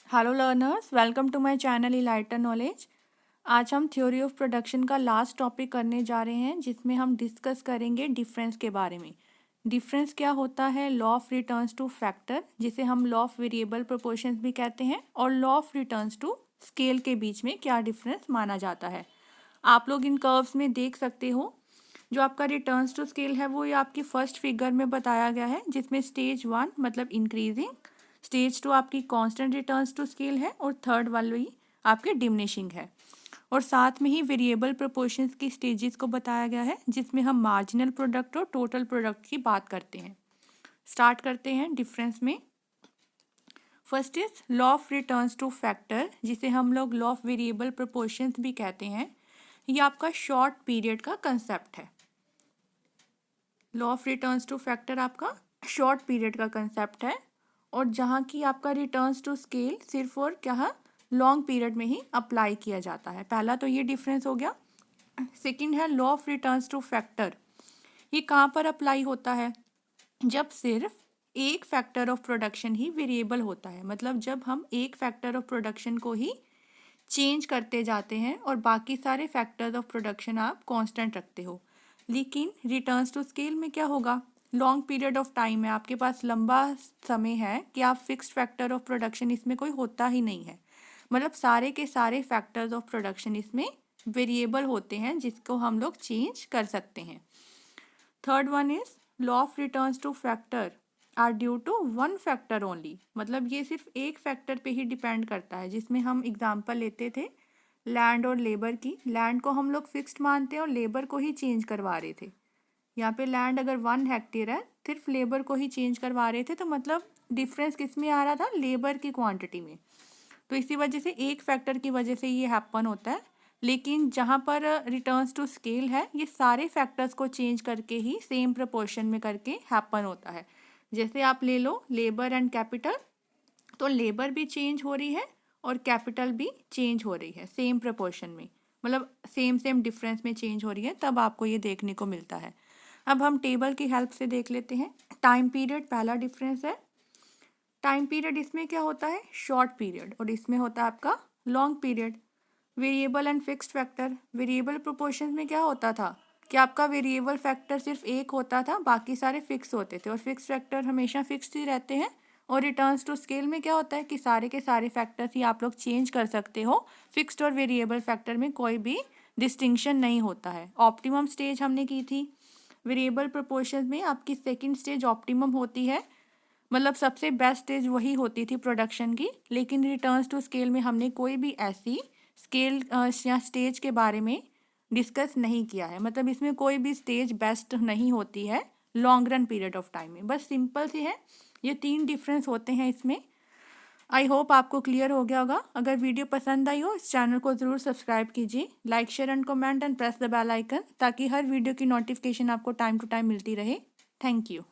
Hello learners, welcome to my channel eliter knowledge. आज हम theory of production का last topic करने जा रहे हैं, जिसमें हम डिस्कस करेंगे डिफरेंस के बारे में। डिफरेंस क्या होता है? Law of returns to factor, जिसे हम लॉ ऑफ वेरिएबल प्रोपोर्शंस भी कहते हैं, और law of returns to scale के बीच में क्या डिफरेंस माना जाता है। आप लोग इन कर्व्स में देख सकते हो, जो आपका रिटर्न्स टू स्केल है वो ये आपकी फर्स्ट फिगर में बताया गया है, जिसमें स्टेज 1 मतलब इंक्रीजिंग, स्टेज 2 आपकी कांस्टेंट रिटर्न्स टू स्केल है, और थर्ड वाली आपके डिमिनिशिंग है। और साथ में ही वेरिएबल प्रोपोर्शंस की स्टेजेस को बताया गया है, जिसमें हम मार्जिनल प्रोडक्ट और टोटल प्रोडक्ट की बात करते हैं। स्टार्ट करते हैं डिफरेंस में। First is law of returns to factor, जिसे हम लोग लॉ ऑफ वेरिएबल प्रोपोर्शंस भी कहते हैं। ये आपका शॉर्ट पीरियड का कंसेप्ट है। Law of returns to factor आपका शॉर्ट पीरियड का कंसेप्ट है, और जहाँ की आपका रिटर्न्स टू स्केल सिर्फ और क्या है, लॉन्ग पीरियड में ही अप्लाई किया जाता है। पहला तो ये डिफरेंस हो गया। सेकंड है law of returns to factor. ये कहाँ पर अप्लाई होता है? जब सिर्फ एक factor of production he variable होता है, मतलब जब हम एक फैक्टर ऑफ प्रोडक्शन को ही चेंज करते जाते हैं और बाकी सारे फैक्टर्स ऑफ प्रोडक्शन आप कांस्टेंट रखते हो। लेकिन रिटर्न्स टू स्केल में क्या होगा? लॉन्ग पीरियड ऑफ टाइम है, आपके पास लंबा समय है कि आप फिक्स्ड फैक्टर ऑफ प्रोडक्शन इसमें कोई होता ही नहीं है। मतलब सारे के सारे फैक्टर्स ऑफ प्रोडक्शन इसमें वेरिएबल होते हैं, जिसको हम लोग चेंज कर सकते हैं। Third one is law of returns to factor are due to one factor only, मतलब ये सिर्फ एक फैक्टर पे ही डिपेंड करता है। जिसमें हम एग्जांपल लेते थे लैंड और लेबर की। लैंड को हम लोग फिक्स्ड मानते हैं और लेबर को ही चेंज करवा रहे थे। यहाँ पे लैंड अगर 1 हेक्टेयर है, सिर्फ लेबर को ही चेंज करवा रहे थे, तो मतलब डिफरेंस किस में आ रहा था? लेबर की क्वांटिटी में। तो इसी वजह से एक फैक्टर की वजह से ये हैपन होता है। लेकिन जहाँ पर रिटर्न्स टू स्केल है, ये सारे फैक्टर्स को चेंज करके ही सेम प्रोपोर्शन में करके हैपन होता है। जैसे आप ले लो लेबर एंड कैपिटल, तो लेबर भी चेंज हो रही है और कैपिटल भी चेंज हो रही है सेम प्रोपोर्शन में, मतलब सेम सेम डिफरेंस में चेंज हो रही है, तब आपको ये देखने को मिलता है। अब हम टेबल की हेल्प से देख लेते हैं। टाइम पीरियड पहला डिफरेंस है। टाइम पीरियड इसमें क्या होता है? शॉर्ट पीरियड, और इसमें होता है आपका long period. Variable and fixed factor. Variable proportion में क्या होता था कि आपका वेरिएबल फैक्टर सिर्फ एक होता था, बाकी सारे फिक्स होते थे, और फिक्स फैक्टर हमेशा फिक्स ही रहते हैं। और रिटर्न्स टू स्केल में क्या होता है कि सारे के सारे फैक्टर्स ही आप लोग चेंज कर सकते हो। फिक्स्ड और वेरिएबल फैक्टर में कोई भी डिस्टिंक्शन नहीं होता है। ऑप्टिमम स्टेज हमने की थी। वेरिएबल प्रोपोर्शन में आपकी सेकेंड स्टेज ऑप्टिमम होती है, मतलब सबसे बेस्ट स्टेज वही होती थी प्रोडक्शन की। लेकिन रिटर्न्स टू स्केल में हमने कोई भी ऐसी स्केल या स्टेज के बारे में डिस्कस नहीं किया है, मतलब इसमें कोई भी स्टेज बेस्ट नहीं होती है long run period of time में। बस सिंपल सी है, ये 3 डिफरेंस होते हैं इसमें। आई होप आपको क्लियर हो गया होगा। अगर वीडियो पसंद आई हो, इस चैनल को ज़रूर सब्सक्राइब कीजिए, like share and comment and press the bell icon, ताकि हर वीडियो की नोटिफिकेशन आपको टाइम टू टाइम मिलती रहे। Thank you.